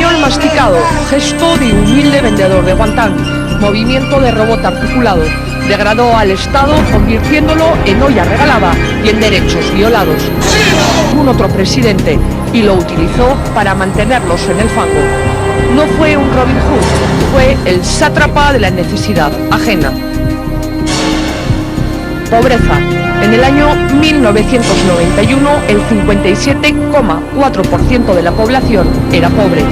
español masticado, gesto de humilde vendedor de guantán, movimiento de robot articulado, degradó al Estado convirtiéndolo en olla regalada y en derechos violados. Un otro presidente y lo utilizó para mantenerlos en el fango. No fue un Robin Hood, fue el sátrapa de la necesidad ajena. Pobreza. En el año 1991, el 57,4% de la población era pobre.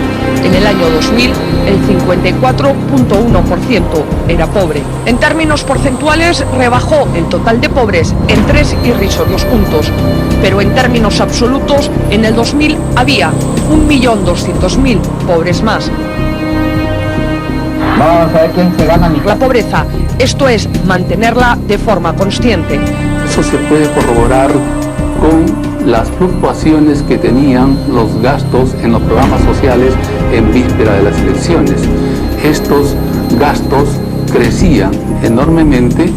En el año 2000, el 54,1% era pobre. En términos porcentuales, rebajó el total de pobres en 3 irrisorios puntos. Pero en términos absolutos, en el 2000 había 1.200.000 pobres más. Vamos a ver quién se gana la pobreza, esto es, mantenerla de forma consciente. Eso se puede corroborar con las fluctuaciones que tenían los gastos en los programas sociales en víspera de las elecciones. Estos gastos crecían enormemente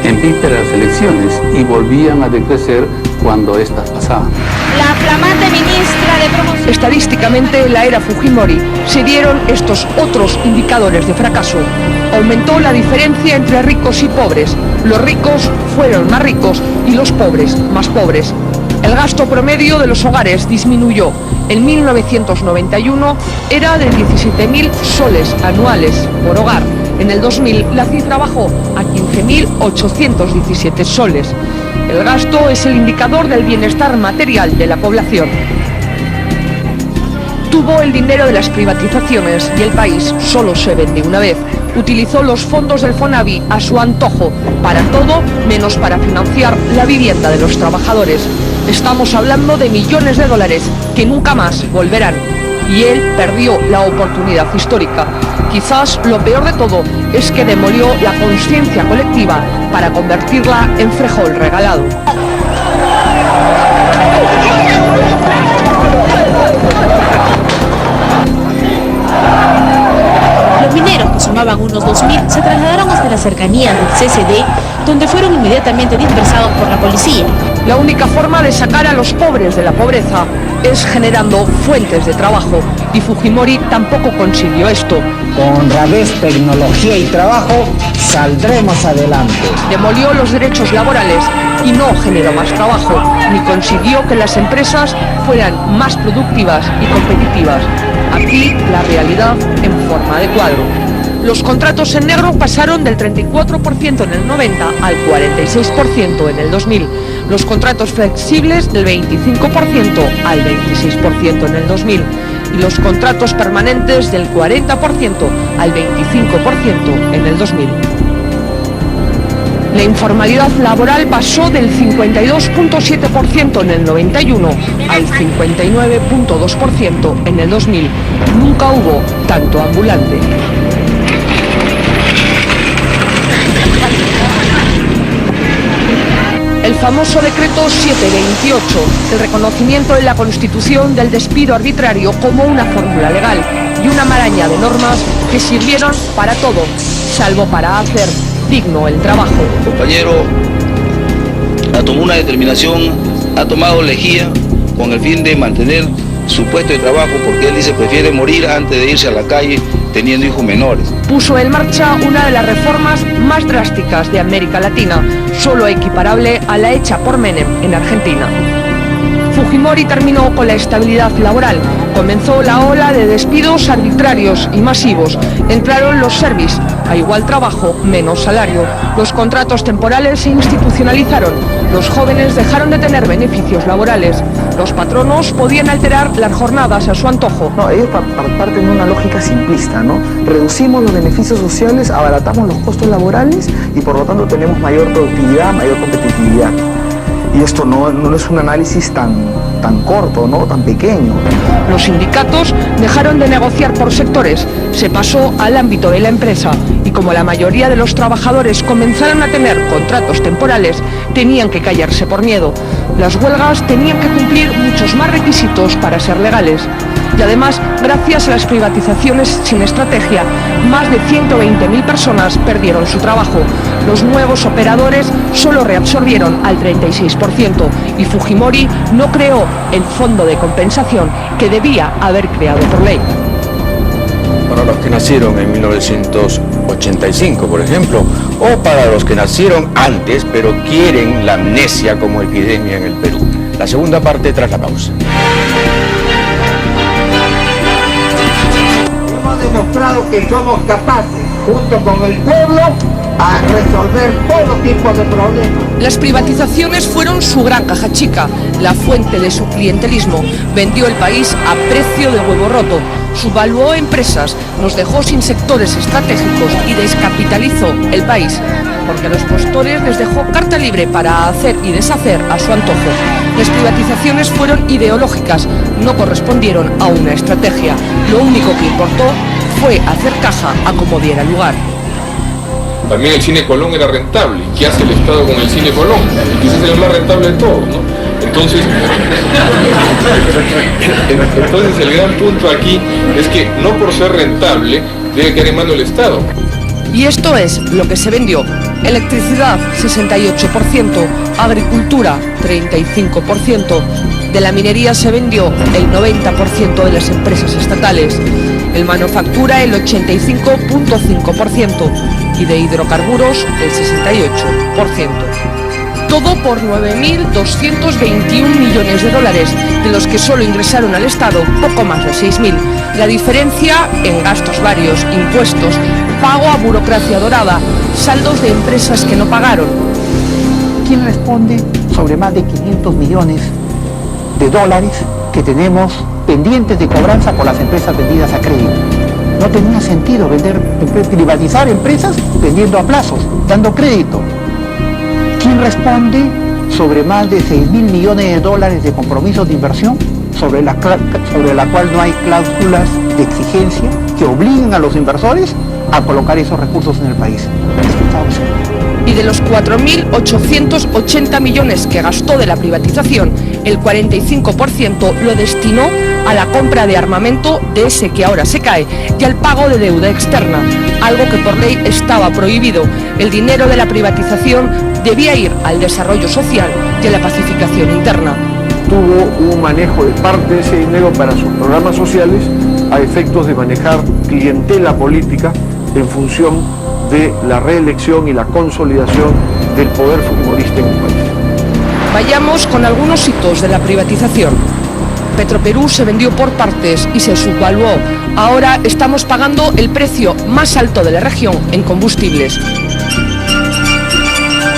en víspera de las elecciones y volvían a decrecer cuando éstas pasaban. La flamante ministra de Promoción. Estadísticamente, en la era Fujimori se dieron estos otros indicadores de fracaso. Aumentó la diferencia entre ricos y pobres. Los ricos fueron más ricos y los pobres más pobres. El gasto promedio de los hogares disminuyó. En 1991 era de 17.000 soles anuales por hogar. En el 2000 la cifra bajó a 15.817 soles. El gasto es el indicador del bienestar material de la población. Tuvo el dinero de las privatizaciones y el país solo se vende una vez. Utilizó los fondos del Fonavi a su antojo, para todo menos para financiar la vivienda de los trabajadores. Estamos hablando de millones de dólares que nunca más volverán. Y él perdió la oportunidad histórica. Quizás lo peor de todo es que demolió la conciencia colectiva para convertirla en frijol regalado. Los mineros, que sumaban unos 2.000, se trasladaron hasta las cercanías del CCD, donde fueron inmediatamente dispersados por la policía. La única forma de sacar a los pobres de la pobreza es generando fuentes de trabajo, y Fujimori tampoco consiguió esto. Con honradez, tecnología y trabajo saldremos adelante. Demolió los derechos laborales y no generó más trabajo, ni consiguió que las empresas fueran más productivas y competitivas. Aquí la realidad en forma de cuadro. Los contratos en negro pasaron del 34% en el 90 al 46% en el 2000. Los contratos flexibles del 25% al 26% en el 2000. Y los contratos permanentes del 40% al 25% en el 2000. La informalidad laboral pasó del 52,7% en el 91 al 59,2% en el 2000. Nunca hubo tanto ambulante. El famoso decreto 728, el reconocimiento en la Constitución del despido arbitrario como una fórmula legal y una maraña de normas que sirvieron para todo, salvo para hacer digno el trabajo. El compañero ha tomado una determinación, ha tomado lejía con el fin de mantener su puesto de trabajo, porque él dice prefiere morir antes de irse a la calle teniendo hijos menores. Puso en marcha una de las reformas más drásticas de América Latina, solo equiparable a la hecha por Menem en Argentina. Fujimori terminó con la estabilidad laboral. Comenzó la ola de despidos arbitrarios y masivos. Entraron los service, a igual trabajo, menos salario. Los contratos temporales se institucionalizaron. Los jóvenes dejaron de tener beneficios laborales. Los patronos podían alterar las jornadas a su antojo. No, ellos parten de una lógica simplista, ¿no? Reducimos los beneficios sociales, abaratamos los costos laborales y por lo tanto tenemos mayor productividad, mayor competitividad. Y esto no es un análisis tan corto, ¿no? Tan pequeño. Los sindicatos dejaron de negociar por sectores, se pasó al ámbito de la empresa y como la mayoría de los trabajadores comenzaron a tener contratos temporales, tenían que callarse por miedo. Las huelgas tenían que cumplir muchos más requisitos para ser legales. Y además, gracias a las privatizaciones sin estrategia, más de 120.000 personas perdieron su trabajo. Los nuevos operadores solo reabsorbieron al 36% y Fujimori no creó el fondo de compensación que debía haber creado por ley. para los que nacieron en 1985, por ejemplo, o para los que nacieron antes, pero quieren la amnesia como epidemia en el Perú. La segunda parte tras la pausa. Hemos demostrado que somos capaces, junto con el pueblo, a resolver todo tipo de problemas. Las privatizaciones fueron su gran caja chica, la fuente de su clientelismo. Vendió el país a precio de huevo roto, subvaluó empresas, nos dejó sin sectores estratégicos y descapitalizó el país, porque a los postores les dejó carta libre para hacer y deshacer a su antojo. Las privatizaciones fueron ideológicas, no correspondieron a una estrategia. Lo único que importó fue hacer caja a como diera lugar. También el cine Colón era rentable. ¿Qué hace el Estado con el cine Colón? Quizás es el más rentable de todos, ¿no? Entonces el gran punto aquí es que no por ser rentable debe quedar en manos del Estado. Y esto es lo que se vendió. Electricidad, 68%, agricultura, 35%. De la minería se vendió el 90% de las empresas estatales. El manufactura, el 85.5%. Y de hidrocarburos, el 68%. Todo por 9.221 millones de dólares, de los que solo ingresaron al Estado poco más de 6.000. La diferencia en gastos varios, impuestos, pago a burocracia dorada, saldos de empresas que no pagaron. ¿Quién responde sobre más de 500 millones de dólares que tenemos pendientes de cobranza por las empresas vendidas a crédito? No tenía sentido privatizar empresas vendiendo a plazos, dando crédito. ¿Quién responde sobre más de 6.000 millones de dólares de compromisos de inversión sobre la cual no hay cláusulas de exigencia que obliguen a los inversores a colocar esos recursos en el país? Y de los 4.880 millones que gastó de la privatización, el 45% lo destinó a la compra de armamento de ese que ahora se cae y al pago de deuda externa, algo que por ley estaba prohibido. El dinero de la privatización debía ir al desarrollo social y a la pacificación interna. Tuvo un manejo de parte de ese dinero para sus programas sociales a efectos de manejar clientela política en función de la reelección y la consolidación del poder fujimorista en el país. Vayamos con algunos hitos de la privatización. Petroperú se vendió por partes y se subvaluó. Ahora estamos pagando el precio más alto de la región en combustibles.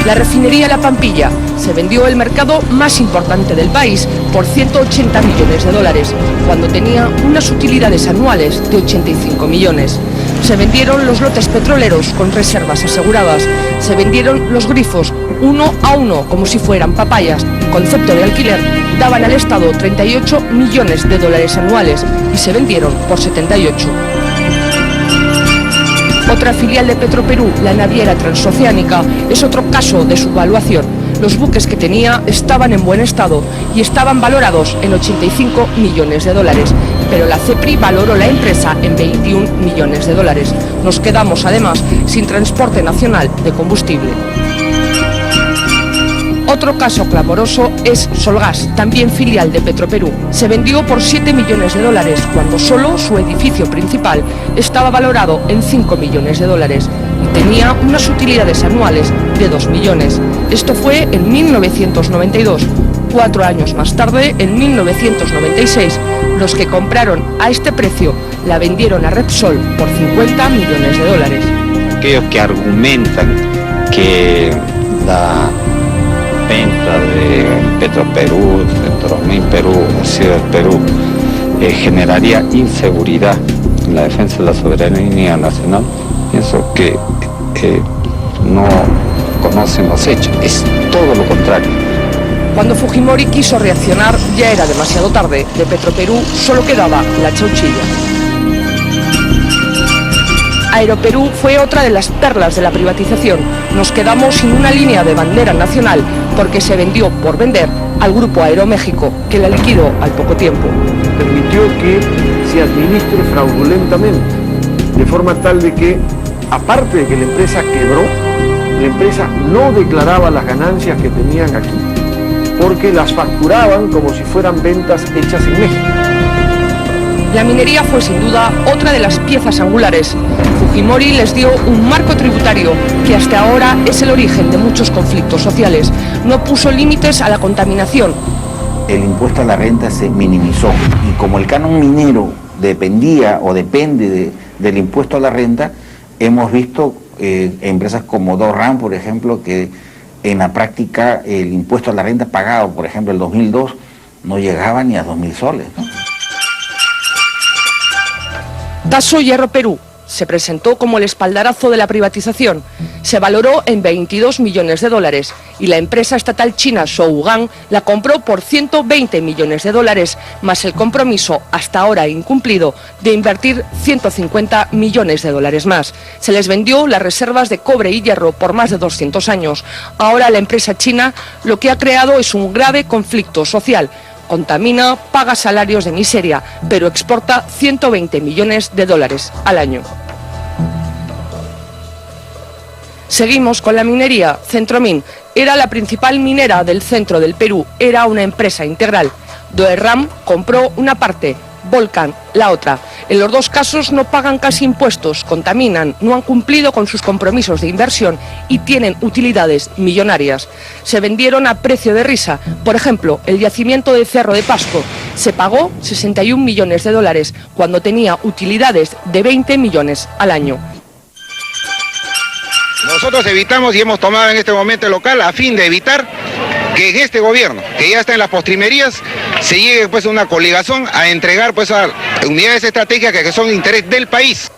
La refinería La Pampilla se vendió el mercado más importante del país por 180 millones de dólares, cuando tenía unas utilidades anuales de 85 millones. Se vendieron los lotes petroleros con reservas aseguradas. Se vendieron los grifos uno a uno como si fueran papayas. Concepto de alquiler, daban al Estado 38 millones de dólares anuales y se vendieron por 78. Otra filial de Petroperú, la naviera Transoceánica, es otro caso de subvaluación. Los buques que tenía estaban en buen estado y estaban valorados en 85 millones de dólares, pero la CEPRI valoró la empresa en 21 millones de dólares. Nos quedamos además sin transporte nacional de combustible. Otro caso clamoroso es Solgas, también filial de Petroperú. Se vendió por 7 millones de dólares, cuando solo su edificio principal estaba valorado en 5 millones de dólares y tenía unas utilidades anuales de 2 millones. Esto fue en 1992. 4 años más tarde, en 1996, los que compraron a este precio la vendieron a Repsol por 50 millones de dólares. Aquellos que argumentan que la venta de Petroperú, Petromín Perú, Ciudad Perú, generaría inseguridad en la defensa de la soberanía nacional, pienso que no conocen los hechos, es todo lo contrario. Cuando Fujimori quiso reaccionar ya era demasiado tarde. De Petroperú solo quedaba la chauchilla. Aeroperú fue otra de las perlas de la privatización. Nos quedamos sin una línea de bandera nacional porque se vendió por vender al Grupo Aeroméxico, que la liquidó al poco tiempo. Permitió que se administre fraudulentamente, de forma tal de que, aparte de que la empresa quebró, la empresa no declaraba las ganancias que tenían aquí, porque las facturaban como si fueran ventas hechas en México. La minería fue sin duda otra de las piezas angulares. Fujimori les dio un marco tributario que hasta ahora es el origen de muchos conflictos sociales. No puso límites a la contaminación. El impuesto a la renta se minimizó y como el canon minero dependía o depende del impuesto a la renta, hemos visto empresas como Dorran, por ejemplo, que en la práctica el impuesto a la renta pagado, por ejemplo, el 2002, no llegaba ni a 2.000 soles, ¿no? Taso Hierro Perú se presentó como el espaldarazo de la privatización. Se valoró en 22 millones de dólares y la empresa estatal china Shougang la compró por 120 millones de dólares, más el compromiso, hasta ahora incumplido, de invertir 150 millones de dólares más. Se les vendió las reservas de cobre y hierro por más de 200 años. Ahora la empresa china lo que ha creado es un grave conflicto social. Contamina, paga salarios de miseria, pero exporta 120 millones de dólares al año. Seguimos con la minería. Centromin era la principal minera del centro del Perú, era una empresa integral. Doerram compró una parte, Volcan la otra. En los dos casos no pagan casi impuestos, contaminan, no han cumplido con sus compromisos de inversión y tienen utilidades millonarias. Se vendieron a precio de risa. Por ejemplo, el yacimiento de Cerro de Pasco se pagó 61 millones de dólares cuando tenía utilidades de 20 millones al año. Nosotros evitamos y hemos tomado en este momento el local a fin de evitar que en este gobierno, que ya está en las postrimerías, se llegue pues a una coligazón a entregar pues a unidades estratégicas que son de interés del país.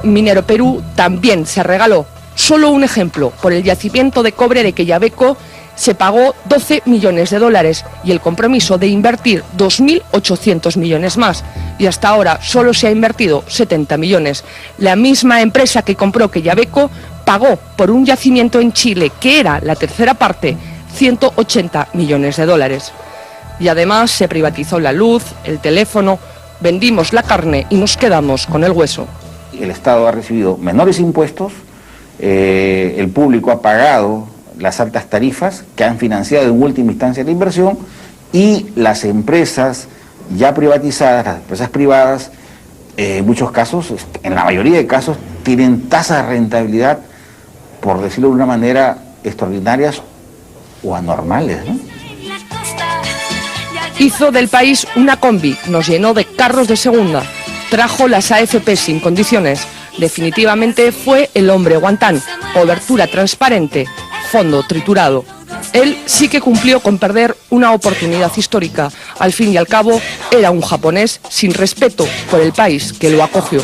Minero Perú también se regaló. Solo un ejemplo, por el yacimiento de cobre de Quellaveco se pagó 12 millones de dólares y el compromiso de invertir 2.800 millones más. Y hasta ahora solo se ha invertido 70 millones. La misma empresa que compró Quellaveco pagó por un yacimiento en Chile, que era la tercera parte, 180 millones de dólares. Y además se privatizó la luz, el teléfono, vendimos la carne y nos quedamos con el hueso. El Estado ha recibido menores impuestos, el público ha pagado las altas tarifas que han financiado en última instancia la inversión y las empresas ya privatizadas, las empresas privadas, en muchos casos, en la mayoría de casos, tienen tasas de rentabilidad, por decirlo de una manera, extraordinarias o anormales, ¿no? Hizo del país una combi, nos llenó de carros de segunda, trajo las AFP sin condiciones. Definitivamente fue el hombre guantán, cobertura transparente, fondo triturado. Él sí que cumplió con perder una oportunidad histórica. Al fin y al cabo, era un japonés sin respeto por el país que lo acogió.